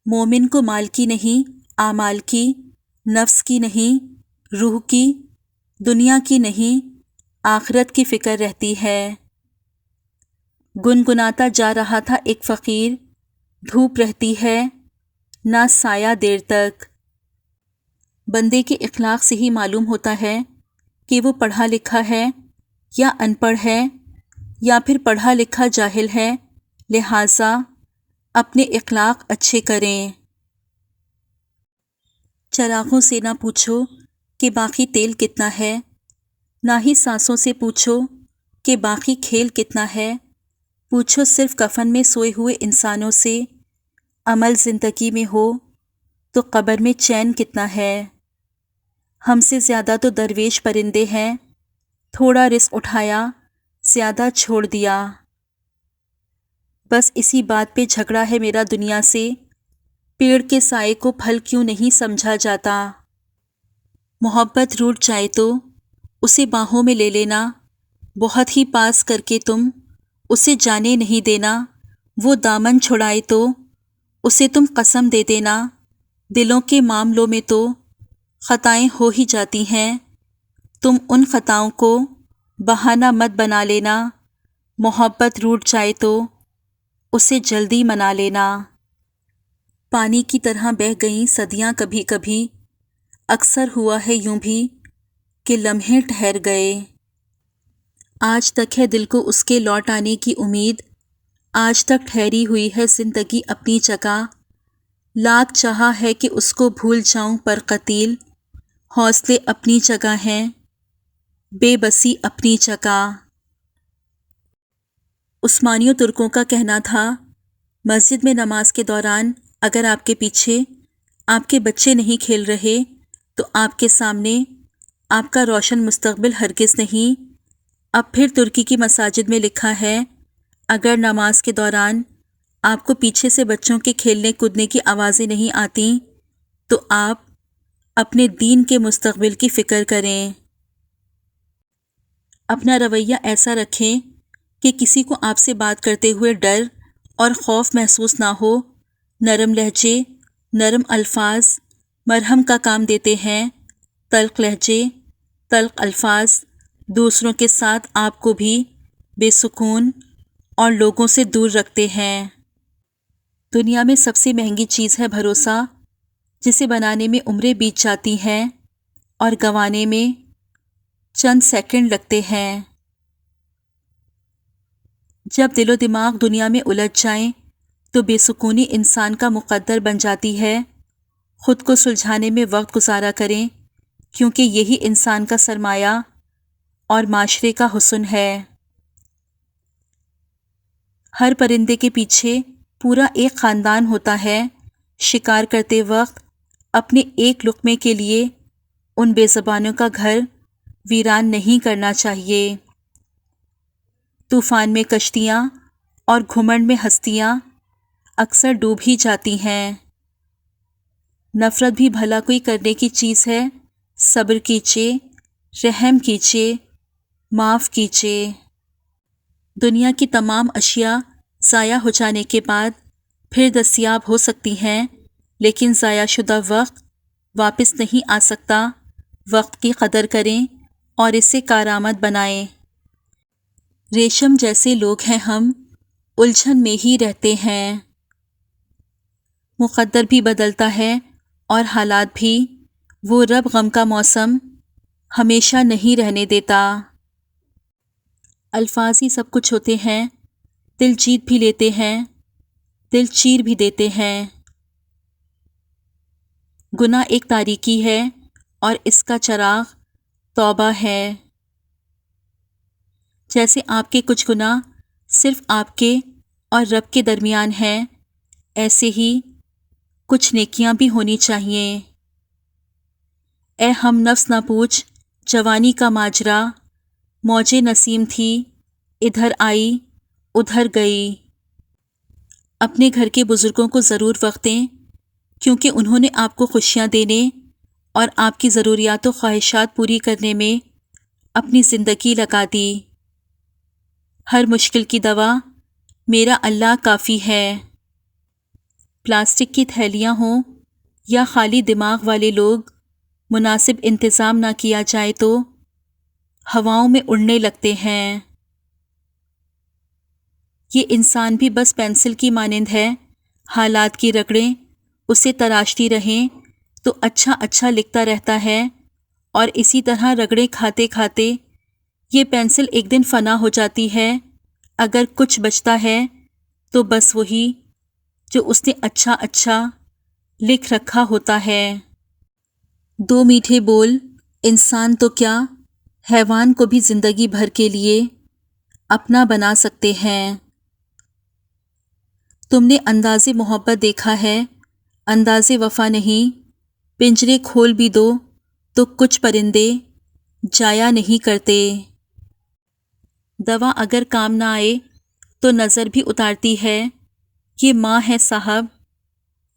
مومن کو مال کی نہیں، اعمال کی، نفس کی نہیں، روح کی، دنیا کی نہیں، آخرت کی فکر رہتی ہے۔ گنگناتا جا رہا تھا ایک فقیر، دھوپ رہتی ہے نہ سایہ دیر تک۔ بندے کے اخلاق سے ہی معلوم ہوتا ہے کہ وہ پڑھا لکھا ہے یا ان پڑھ ہے، یا پھر پڑھا لکھا جاہل ہے، لہٰذا اپنے اخلاق اچھے کریں۔ چراغوں سے نہ پوچھو کہ باقی تیل کتنا ہے، نہ ہی سانسوں سے پوچھو کہ باقی کھیل کتنا ہے، پوچھو صرف کفن میں سوئے ہوئے انسانوں سے، عمل زندگی میں ہو تو قبر میں چین کتنا ہے۔ ہم سے زیادہ تو درویش پرندے ہیں، تھوڑا رزق اٹھایا، زیادہ چھوڑ دیا۔ بس اسی بات پہ جھگڑا ہے میرا دنیا سے، پیڑ کے سائے کو پھل کیوں نہیں سمجھا جاتا۔ محبت روٹھ جائے تو اسے باہوں میں لے لینا، بہت ہی پاس کر کے تم اسے جانے نہیں دینا، وہ دامن چھڑائے تو اسے تم قسم دے دینا۔ دلوں کے معاملوں میں تو خطائیں ہو ہی جاتی ہیں، تم ان خطاؤں کو بہانہ مت بنا لینا۔ محبت روٹھ جائے تو اسے جلدی منا لینا۔ پانی کی طرح بہہ گئیں صدیاں کبھی کبھی، اکثر ہوا ہے یوں بھی کہ لمحے ٹھہر گئے۔ آج تک ہے دل کو اس کے لوٹ آنے کی امید، آج تک ٹھہری ہوئی ہے زندگی اپنی جگہ۔ لاکھ چاہا ہے کہ اس کو بھول جاؤں پر قتیل، حوصلے اپنی جگہ ہیں، بے بسی اپنی جگہ۔ عثمانیوں ترکوں کا کہنا تھا، مسجد میں نماز کے دوران اگر آپ کے پیچھے آپ کے بچے نہیں کھیل رہے تو آپ کے سامنے آپ کا روشن مستقبل ہرگز نہیں۔ اب پھر ترکی کی مساجد میں لکھا ہے، اگر نماز کے دوران آپ کو پیچھے سے بچوں کے کھیلنے کودنے کی آوازیں نہیں آتیں تو آپ اپنے دین کے مستقبل کی فکر کریں۔ اپنا رویہ ایسا رکھیں کہ کسی کو آپ سے بات کرتے ہوئے ڈر اور خوف محسوس نہ ہو۔ نرم لہجے، نرم الفاظ مرہم کا کام دیتے ہیں، تلخ لہجے، تلخ الفاظ دوسروں کے ساتھ آپ کو بھی بے سکون اور لوگوں سے دور رکھتے ہیں۔ دنیا میں سب سے مہنگی چیز ہے بھروسہ، جسے بنانے میں عمریں بیت جاتی ہیں اور گنوانے میں چند سیکنڈ لگتے ہیں۔ جب دل و دماغ دنیا میں الجھ جائیں تو بے سکونی انسان کا مقدر بن جاتی ہے۔ خود کو سلجھانے میں وقت گزارا کریں، کیونکہ یہی انسان کا سرمایہ اور معاشرے کا حسن ہے۔ ہر پرندے کے پیچھے پورا ایک خاندان ہوتا ہے۔ شکار کرتے وقت اپنے ایک لقمے کے لیے ان بے زبانوں کا گھر ویران نہیں کرنا چاہیے۔ طوفان میں کشتیاں اور گھمنڈ میں ہستیاں اکثر ڈوب ہی جاتی ہیں۔ نفرت بھی بھلا کوئی کرنے کی چیز ہے، صبر کیجیے، رحم کیجیے، معاف کیجیے۔ دنیا کی تمام اشیاء ضائع ہو جانے کے بعد پھر دستیاب ہو سکتی ہیں، لیکن ضائع شدہ وقت واپس نہیں آ سکتا۔ وقت کی قدر کریں اور اسے کارآمد بنائیں۔ ریشم جیسے لوگ ہیں ہم، الجھن میں ہی رہتے ہیں۔ مقدر بھی بدلتا ہے اور حالات بھی، وہ رب غم کا موسم ہمیشہ نہیں رہنے دیتا۔ الفاظ ہی سب کچھ ہوتے ہیں، دل جیت بھی لیتے ہیں، دل چیر بھی دیتے ہیں۔ گناہ ایک تاریکی ہے اور اس کا چراغ توبہ ہے۔ جیسے آپ کے کچھ گناہ صرف آپ کے اور رب کے درمیان ہیں، ایسے ہی کچھ نیکیاں بھی ہونی چاہیے۔ اے ہم نفس نہ پوچھ جوانی کا ماجرا، موجے نسیم تھی ادھر آئی ادھر گئی۔ اپنے گھر کے بزرگوں کو ضرور وقت دیں، کیونکہ انہوں نے آپ کو خوشیاں دینے اور آپ کی ضروریات و خواہشات پوری کرنے میں اپنی زندگی لگا دی۔ ہر مشکل کی دوا میرا اللہ کافی ہے۔ پلاسٹک کی تھیلیاں ہوں یا خالی دماغ والے لوگ، مناسب انتظام نہ کیا جائے تو ہواؤں میں اڑنے لگتے ہیں۔ یہ انسان بھی بس پینسل کی مانند ہے، حالات کی رگڑیں اسے تراشتی رہیں تو اچھا اچھا لکھتا رہتا ہے، اور اسی طرح رگڑیں کھاتے کھاتے یہ پینسل ایک دن فنا ہو جاتی ہے۔ اگر کچھ بچتا ہے تو بس وہی جو اس نے اچھا اچھا لکھ رکھا ہوتا ہے۔ دو میٹھے بول انسان تو کیا، حیوان کو بھی زندگی بھر کے لیے اپنا بنا سکتے ہیں۔ تم نے انداز محبت دیکھا ہے، انداز وفا نہیں۔ پنجرے کھول بھی دو تو کچھ پرندے جایا نہیں کرتے۔ دوا اگر کام نہ آئے تو نظر بھی اتارتی ہے، یہ ماں ہے صاحب،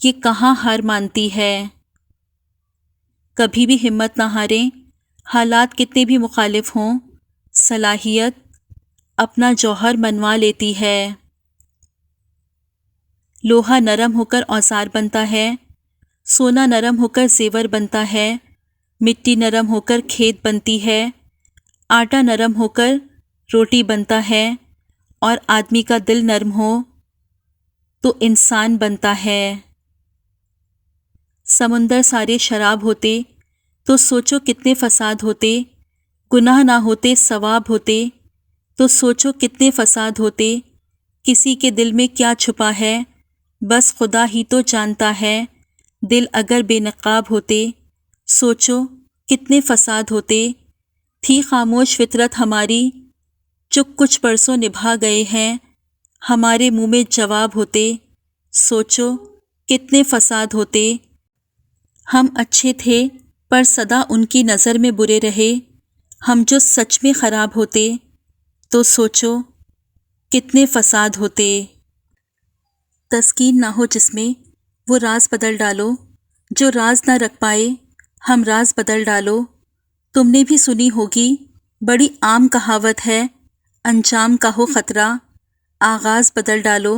یہ کہاں ہار مانتی ہے۔ کبھی بھی ہمت نہ ہاریں، حالات کتنے بھی مخالف ہوں، صلاحیت اپنا جوہر منوا لیتی ہے۔ لوہا نرم ہو کر اوزار بنتا ہے، سونا نرم ہو کر زیور بنتا ہے، مٹی نرم ہو کر کھیت بنتی ہے، آٹا نرم ہو کر روٹی بنتا ہے، اور آدمی کا دل نرم ہو تو انسان بنتا ہے۔ سمندر سارے شراب ہوتے تو سوچو کتنے فساد ہوتے، گناہ نہ ہوتے ثواب ہوتے تو سوچو کتنے فساد ہوتے۔ کسی کے دل میں کیا چھپا ہے بس خدا ہی تو جانتا ہے، دل اگر بے نقاب ہوتے سوچو کتنے فساد ہوتے۔ تھی خاموش فطرت ہماری، چپ کچھ برسوں نبھا گئے ہیں، ہمارے منہ میں جواب ہوتے سوچو کتنے فساد ہوتے۔ ہم اچھے تھے پر سدا ان کی نظر میں برے رہے، ہم جو سچ میں خراب ہوتے تو سوچو کتنے فساد ہوتے۔ تسکین نہ ہو جس میں وہ راز بدل ڈالو، جو راز نہ رکھ پائے ہم راز بدل ڈالو۔ تم نے بھی سنی ہوگی، بڑی عام کہاوت ہے، انجام کا ہو خطرہ آغاز بدل ڈالو۔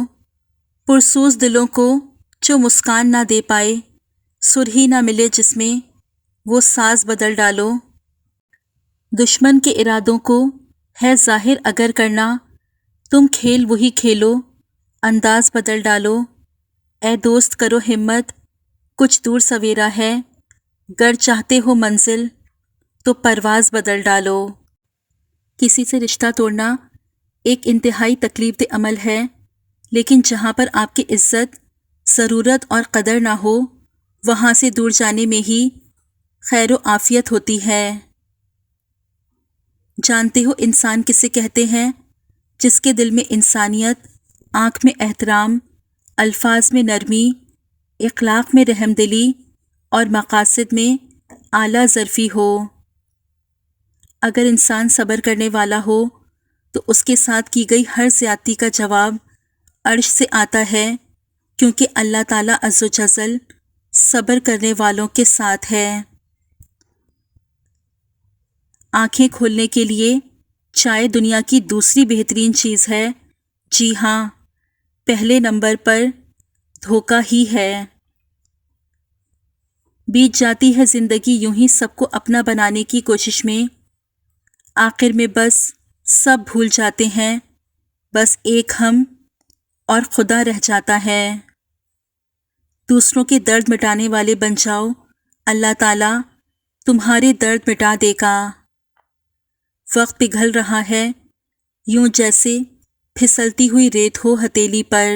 پرسوز دلوں کو جو مسکان نہ دے پائے، سرہی نہ ملے جس میں وہ ساز بدل ڈالو۔ دشمن کے ارادوں کو ہے ظاہر اگر کرنا، تم کھیل وہی کھیلو، انداز بدل ڈالو۔ اے دوست کرو ہمت، کچھ دور سویرا ہے، گر چاہتے ہو منزل تو پرواز بدل ڈالو۔ کسی سے رشتہ توڑنا ایک انتہائی تکلیف دہ عمل ہے، لیکن جہاں پر آپ کی عزت، ضرورت اور قدر نہ ہو، وہاں سے دور جانے میں ہی خیر و عافیت ہوتی ہے۔ جانتے ہو انسان کسے کہتے ہیں؟ جس کے دل میں انسانیت، آنکھ میں احترام، الفاظ میں نرمی، اخلاق میں رحم دلی اور مقاصد میں اعلیٰ ظرفی ہو۔ اگر انسان صبر کرنے والا ہو تو اس کے ساتھ کی گئی ہر زیادتی کا جواب عرش سے آتا ہے، کیونکہ اللہ تعالیٰ عز و جل صبر کرنے والوں کے ساتھ ہے۔ آنکھیں کھولنے کے لیے چائے دنیا کی دوسری بہترین چیز ہے، جی ہاں، پہلے نمبر پر دھوکہ ہی ہے۔ بیت جاتی ہے زندگی یوں ہی سب کو اپنا بنانے کی کوشش میں، آخر میں بس سب بھول جاتے ہیں، بس ایک ہم اور خدا رہ جاتا ہے۔ دوسروں کے درد مٹانے والے بن جاؤ، اللہ تعالیٰ تمہارے درد مٹا دے گا۔ وقت پگھل رہا ہے یوں جیسے پھسلتی ہوئی ریت ہو ہتھیلی پر۔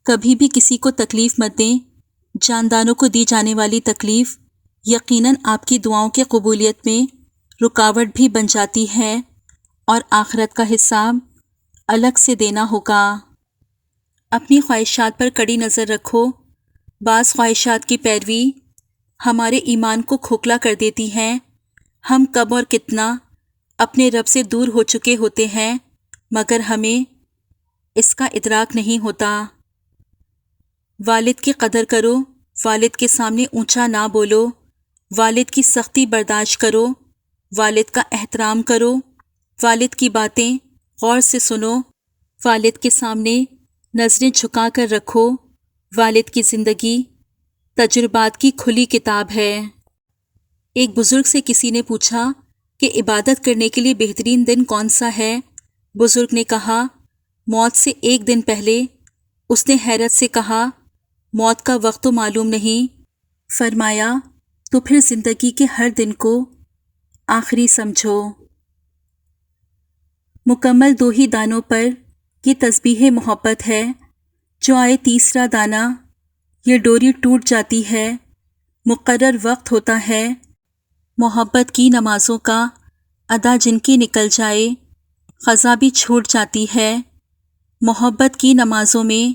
کبھی بھی کسی کو تکلیف مت دیں، جانداروں کو دی جانے والی تکلیف یقیناً آپ کی دعاؤں کے قبولیت میں رکاوٹ بھی بن جاتی ہے، اور آخرت کا حساب الگ سے دینا ہوگا۔ اپنی خواہشات پر کڑی نظر رکھو، بعض خواہشات کی پیروی ہمارے ایمان کو کھوکھلا کر دیتی ہیں۔ ہم کب اور کتنا اپنے رب سے دور ہو چکے ہوتے ہیں، مگر ہمیں اس کا ادراک نہیں ہوتا۔ والد کی قدر کرو، والد کے سامنے اونچا نہ بولو، والد کی سختی برداشت کرو، والد کا احترام کرو، والد کی باتیں غور سے سنو، والد کے سامنے نظریں جھکا کر رکھو، والد کی زندگی تجربات کی کھلی کتاب ہے۔ ایک بزرگ سے کسی نے پوچھا کہ عبادت کرنے کے لیے بہترین دن کون سا ہے؟ بزرگ نے کہا موت سے ایک دن پہلے۔ اس نے حیرت سے کہا موت کا وقت تو معلوم نہیں۔ فرمایا تو پھر زندگی کے ہر دن کو آخری سمجھو۔ مکمل 2 ہی دانوں پر یہ تسبیح محبت ہے، جو آئے تیسرا دانہ یہ ڈوری ٹوٹ جاتی ہے، مقرر وقت ہوتا ہے۔ محبت کی نمازوں کا ادا جن کی نکل جائے، قضا بھی چھوٹ جاتی ہے۔ محبت کی نمازوں میں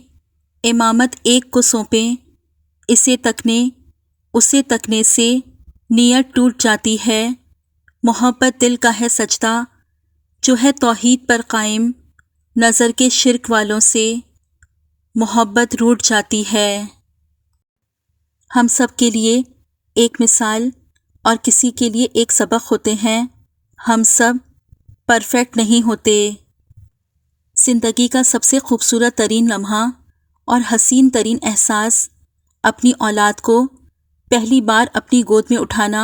امامت ایک کو سونپیں، اسے تکنے سے نیت ٹوٹ جاتی ہے۔ محبت دل کا ہے سجدہ، جو ہے توحید پر قائم، نظر کے شرک والوں سے محبت روٹھ جاتی ہے۔ ہم سب کے لیے ایک مثال اور کسی کے لیے ایک سبق ہوتے ہیں۔ ہم سب پرفیکٹ نہیں ہوتے۔ زندگی کا سب سے خوبصورت ترین لمحہ اور حسین ترین احساس اپنی اولاد کو پہلی بار اپنی گود میں اٹھانا۔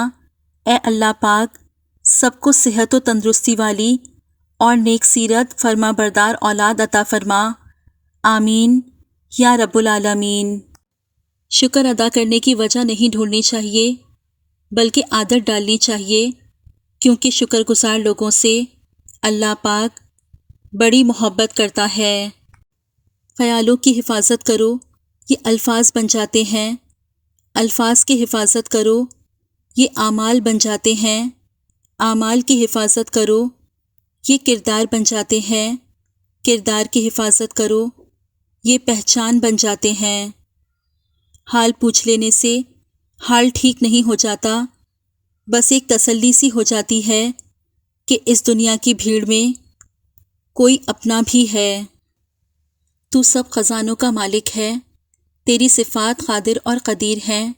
اے اللہ پاک سب کو صحت و تندرستی والی اور نیک سیرت فرما بردار اولاد عطا فرما، آمین یا رب العالمین۔ شکر ادا کرنے کی وجہ نہیں ڈھونڈنی چاہیے، بلکہ عادت ڈالنی چاہیے، کیونکہ شکر گزار لوگوں سے اللہ پاک بڑی محبت کرتا ہے۔ خیالوں کی حفاظت کرو، یہ الفاظ بن جاتے ہیں۔ الفاظ کی حفاظت کرو، یہ اعمال بن جاتے ہیں۔ اعمال کی حفاظت کرو، یہ کردار بن جاتے ہیں۔ کردار کی حفاظت کرو، یہ پہچان بن جاتے ہیں۔ حال پوچھ لینے سے حال ٹھیک نہیں ہو جاتا، بس ایک تسلی سی ہو جاتی ہے کہ اس دنیا کی بھیڑ میں کوئی اپنا بھی ہے۔ تو سب خزانوں کا مالک ہے، تیری صفات قادر اور قدیر ہیں،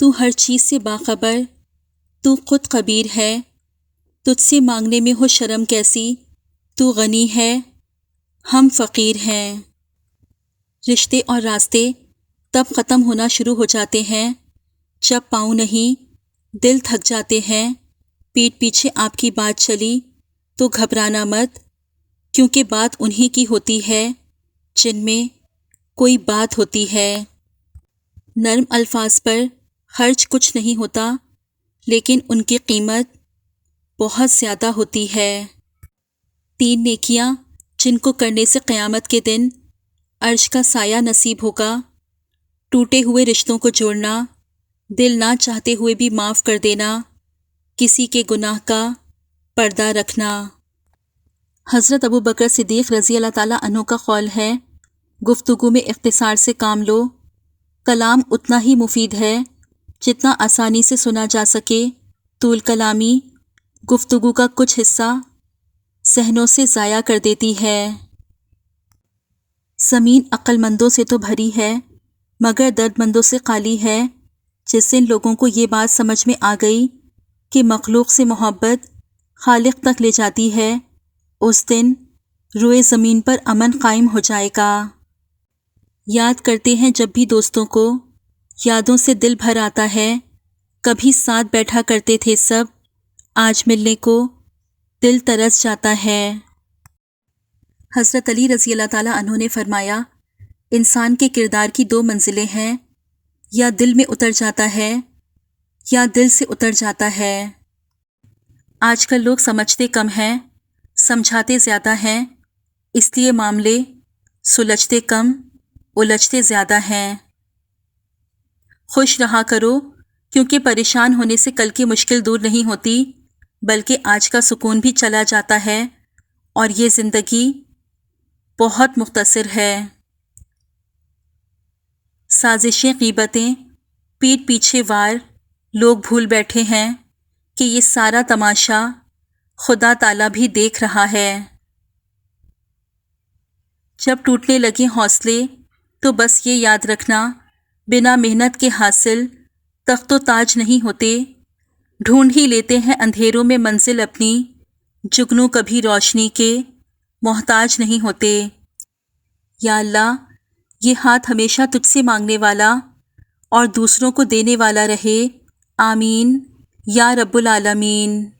تو ہر چیز سے باخبر، تو خود خبیر ہے، تجھ سے مانگنے میں ہو شرم کیسی، تو غنی ہے، ہم فقیر ہیں۔ رشتے اور راستے تب ختم ہونا شروع ہو جاتے ہیں جب پاؤں نہیں دل تھک جاتے ہیں۔ پیٹھ پیچھے آپ کی بات چلی تو گھبرانا مت، کیونکہ بات انہی کی ہوتی ہے جن میں کوئی بات ہوتی ہے۔ نرم الفاظ پر خرچ کچھ نہیں ہوتا، لیکن ان کی قیمت بہت زیادہ ہوتی ہے۔ 3 نیکیاں جن کو کرنے سے قیامت کے دن عرش کا سایہ نصیب ہوگا۔ ٹوٹے ہوئے رشتوں کو جوڑنا، دل نہ چاہتے ہوئے بھی معاف کر دینا، کسی کے گناہ کا پردہ رکھنا۔ حضرت ابو بکر صدیق رضی اللہ تعالیٰ عنہ کا قول ہے، گفتگو میں اختصار سے کام لو۔ کلام اتنا ہی مفید ہے جتنا آسانی سے سنا جا سکے۔ طول کلامی گفتگو کا کچھ حصہ ذہنوں سے ضائع کر دیتی ہے۔ زمین عقل مندوں سے تو بھری ہے، مگر درد مندوں سے خالی ہے۔ جس دن لوگوں کو یہ بات سمجھ میں آ گئی کہ مخلوق سے محبت خالق تک لے جاتی ہے، اس دن روئے زمین پر امن قائم ہو جائے گا۔ یاد کرتے ہیں جب بھی دوستوں کو، یادوں سے دل بھر آتا ہے۔ کبھی ساتھ بیٹھا کرتے تھے سب، آج ملنے کو دل ترس جاتا ہے۔ حضرت علی رضی اللہ تعالیٰ عنہ نے فرمایا، انسان کے کردار کی 2 منزلیں ہیں، یا دل میں اتر جاتا ہے یا دل سے اتر جاتا ہے۔ آج کل لوگ سمجھتے کم ہیں، سمجھاتے زیادہ ہیں، اس لیے معاملے سلجھتے کم، الجھتے زیادہ ہیں۔ خوش رہا کرو، کیونکہ پریشان ہونے سے کل کی مشکل دور نہیں ہوتی، بلکہ آج کا سکون بھی چلا جاتا ہے، اور یہ زندگی بہت مختصر ہے۔ سازشیں، غیبتیں، پیٹھ پیچھے وار، لوگ بھول بیٹھے ہیں کہ یہ سارا تماشا خدا تعالیٰ بھی دیکھ رہا ہے۔ جب ٹوٹنے لگے حوصلے تو بس یہ یاد رکھنا، بنا محنت کے حاصل تخت و تاج نہیں ہوتے۔ ڈھونڈ ہی لیتے ہیں اندھیروں میں منزل اپنی، جگنو کبھی روشنی کے محتاج نہیں ہوتے۔ یا اللہ، یہ ہاتھ ہمیشہ تجھ سے مانگنے والا اور دوسروں کو دینے والا رہے، آمین یا رب العالمین۔